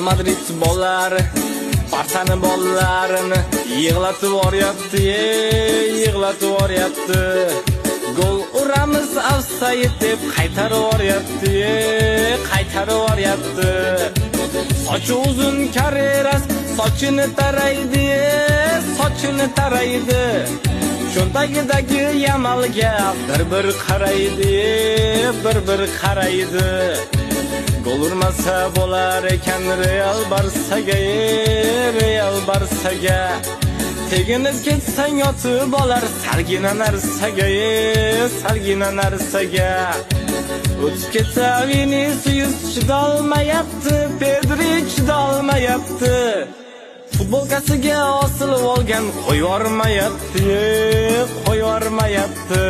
Real Madrid bollari Barsani bollarini yig'latib yuboryapti, yig'latib yuboryapti. Gol uramiz offside deb qaytarib yuboryapti, qaytarib yuboryapti. Sochi uzun Carreras sochini taraydi, sochini taraydi. Cho'ntagidagi Yamalga bir qaraydi, bir qaraydi. Gol urmasa bo'lar ekan Real Barsaga, Real Barsaga. Teginib ketsang yotib olar sargina narsaga, sargina narsaga. O'tib ketsa Vinicius chidolmayapti, Pedri chidolmayapti. Futbolkasiga osilib olgan qo'yormayapti, qo'yormayapti.